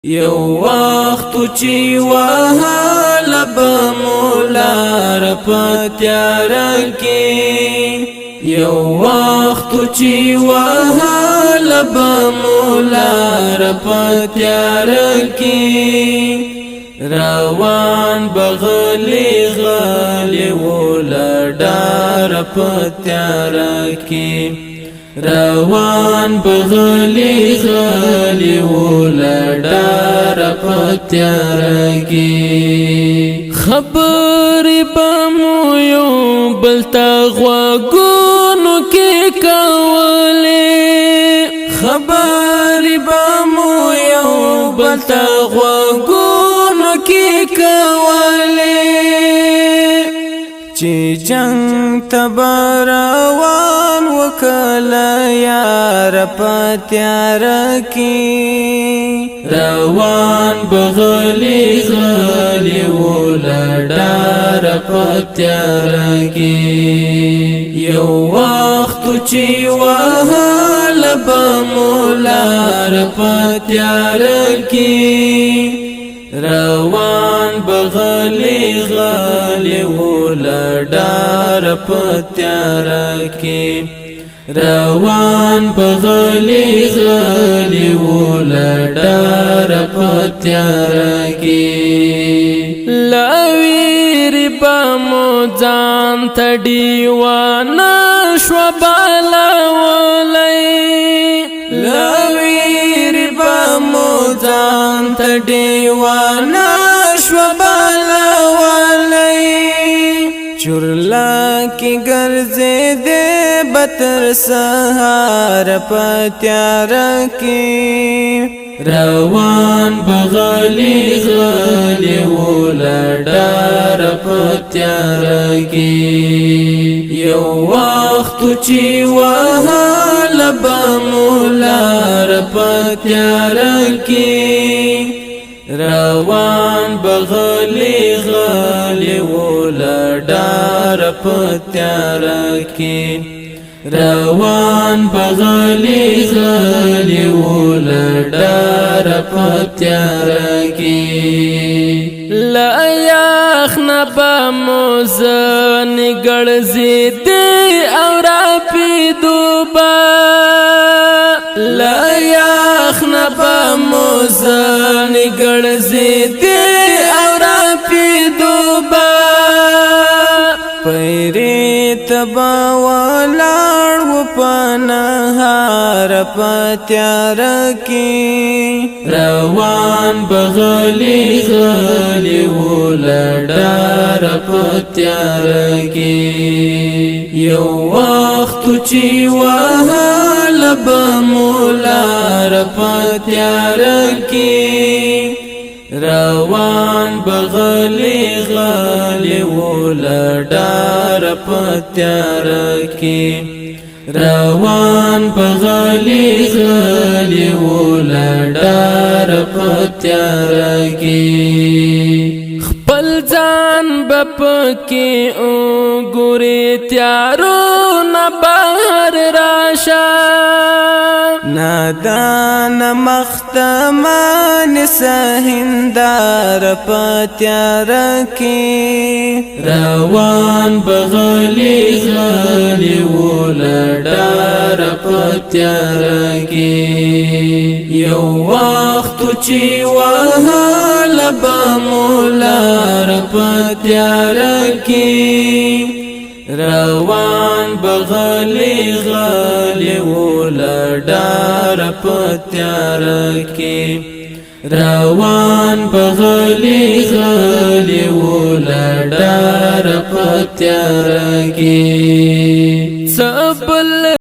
یو وخت چې وهال بمولار پتیار کې یو وخت چې وهال بمولار پتیار کې روان بغلی غلی ولډار پتیار کې روان بغلی غلی ولډار پتیار کې خبرې بمو یو بلتا غوږونو کې کولې خبرې بمو یو بلتا غوږونو کې کولې چې جنگ تبروان وکلا یار پتیار کی روان بغلی غلی ولډار پتیار کی یو وخت چې وهال بمولار پتیار کی روان بغلی غلی ولډار پتیار کې روان بغلی غلی ولډار پتیار کې لویر بمو ځان تډیوانا شو بالا ولای لویر بمو ځان تډیوانا شو بالا ولای چورلا کی ګرځې دې بتر سهار پتیار کې روان بغلی غلی ولډار پتیار کې یو وخت چې وهال بمولار پتیار کې روان بغلی غلی ولډار پتیار کې روان بغلی غلی ولډار پتیار کې لا یخنا بموزن ګړزې دې او را پی دوبا لا یخنا بموزن ګړزې دې او را پی دوبا پیری تبا ولاړ و پنهار پتیار کې روان بغلی غلی ولډار پتیار کې یو وخت چې وهال بمولار پتیار کې روان بغلی غلی ولډار پتیار کې روان بغلی غلی ولډار پتیار کې خپل ځان بپ کې او ګوري تیارو نه بهر راشه نادان مختمان سهندار پتیار کې روان بغلی غلی ولډار پتیار کې یو وخت چې وهال بمولار پتیار کې روان بغلی غلی ولډار پتیار کې روان بغلی غلی ولډار پتیار